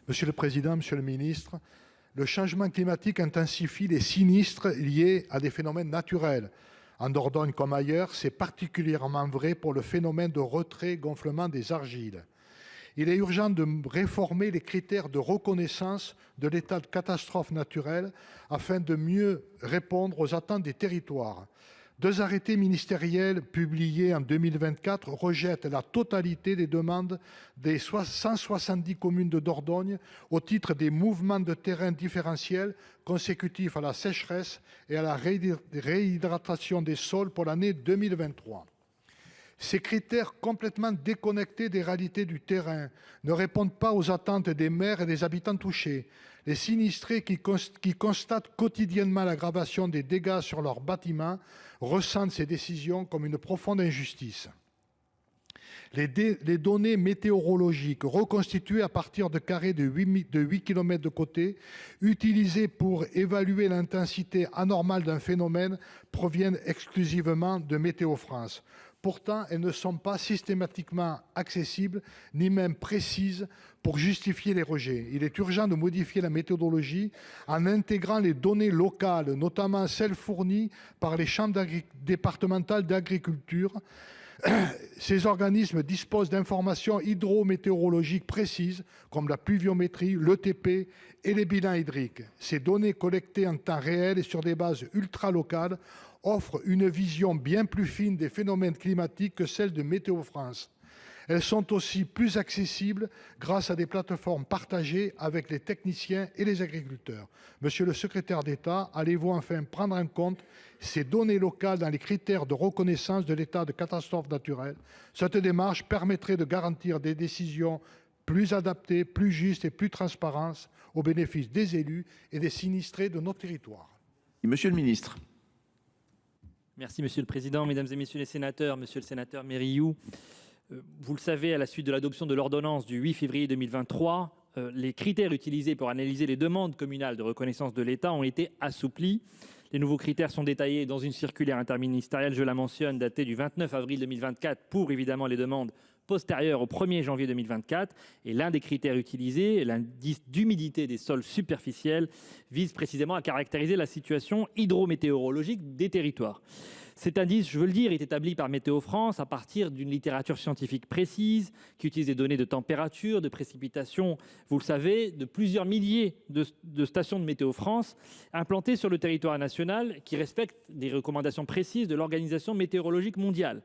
Monsieur le Président, Monsieur le Ministre, le changement climatique intensifie les sinistres liés à des phénomènes naturels. En Dordogne comme ailleurs, c'est particulièrement vrai pour le phénomène de retrait-gonflement des argiles. Il est urgent de réformer les critères de reconnaissance de l'état de catastrophe naturelle afin de mieux répondre aux attentes des territoires. 2 arrêtés ministériels publiés en 2024 rejettent la totalité des demandes des 170 communes de Dordogne au titre des mouvements de terrain différentiels consécutifs à la sécheresse et à la réhydratation des sols pour l'année 2023. Ces critères complètement déconnectés des réalités du terrain ne répondent pas aux attentes des maires et des habitants touchés. Les sinistrés qui constatent quotidiennement l'aggravation des dégâts sur leurs bâtiments ressentent ces décisions comme une profonde injustice. Les données météorologiques reconstituées à partir de carrés de 8 km de côté, utilisées pour évaluer l'intensité anormale d'un phénomène, proviennent exclusivement de Météo France. Pourtant, elles ne sont pas systématiquement accessibles, ni même précises pour justifier les rejets. Il est urgent de modifier la méthodologie en intégrant les données locales, notamment celles fournies par les chambres départementales d'agriculture. Ces organismes disposent d'informations hydrométéorologiques précises, comme la pluviométrie, l'ETP et les bilans hydriques. Ces données collectées en temps réel et sur des bases ultra-locales offrent une vision bien plus fine des phénomènes climatiques que celle de Météo France. Elles sont aussi plus accessibles grâce à des plateformes partagées avec les techniciens et les agriculteurs. Monsieur le secrétaire d'État, allez-vous enfin prendre en compte ces données locales dans les critères de reconnaissance de l'état de catastrophe naturelle? Cette démarche permettrait de garantir des décisions plus adaptées, plus justes et plus transparentes au bénéfice des élus et des sinistrés de nos territoires. Monsieur le ministre. Merci Monsieur le Président, Mesdames et Messieurs les sénateurs, Monsieur le sénateur Mérillou. Vous le savez, à la suite de l'adoption de l'ordonnance du 8 février 2023, les critères utilisés pour analyser les demandes communales de reconnaissance de l'État ont été assouplis. Les nouveaux critères sont détaillés dans une circulaire interministérielle, je la mentionne, datée du 29 avril 2024 pour évidemment les demandes postérieures au 1er janvier 2024. Et l'un des critères utilisés, l'indice d'humidité des sols superficiels, vise précisément à caractériser la situation hydrométéorologique des territoires. Cet indice, je veux le dire, est établi par Météo France à partir d'une littérature scientifique précise qui utilise des données de température, de précipitation, vous le savez, de plusieurs milliers de stations de Météo France implantées sur le territoire national qui respectent des recommandations précises de l'Organisation météorologique mondiale.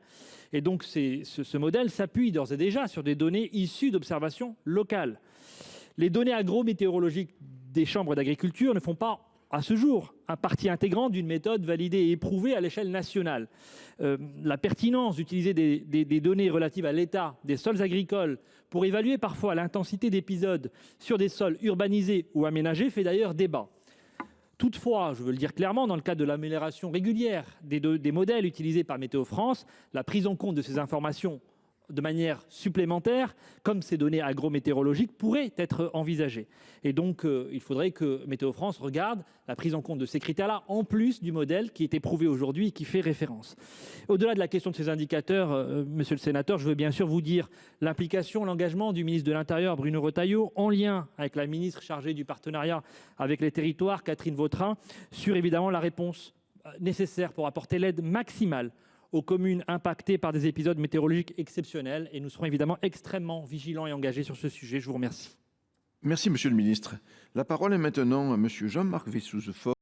Et donc ce modèle s'appuie d'ores et déjà sur des données issues d'observations locales. Les données agrométéorologiques des chambres d'agriculture ne font pas à ce jour partie intégrante d'une méthode validée et éprouvée à l'échelle nationale. La pertinence d'utiliser des données relatives à l'état des sols agricoles pour évaluer parfois l'intensité d'épisodes sur des sols urbanisés ou aménagés fait d'ailleurs débat. Toutefois, je veux le dire clairement, dans le cadre de l'amélioration régulière des modèles utilisés par Météo France, la prise en compte de ces informations de manière supplémentaire, comme ces données agrométéorologiques, pourraient être envisagées. Et donc, il faudrait que Météo France regarde la prise en compte de ces critères-là, en plus du modèle qui est éprouvé aujourd'hui et qui fait référence. Au-delà de la question de ces indicateurs, monsieur le sénateur, je veux bien sûr vous dire l'implication, l'engagement du ministre de l'Intérieur, Bruno Retailleau, en lien avec la ministre chargée du partenariat avec les territoires, Catherine Vautrin, sur évidemment la réponse nécessaire pour apporter l'aide maximale aux communes impactées par des épisodes météorologiques exceptionnels. Et nous serons évidemment extrêmement vigilants et engagés sur ce sujet. Je vous remercie. Merci, Monsieur le ministre. La parole est maintenant à Monsieur Jean-Marc Vessouze-Fort.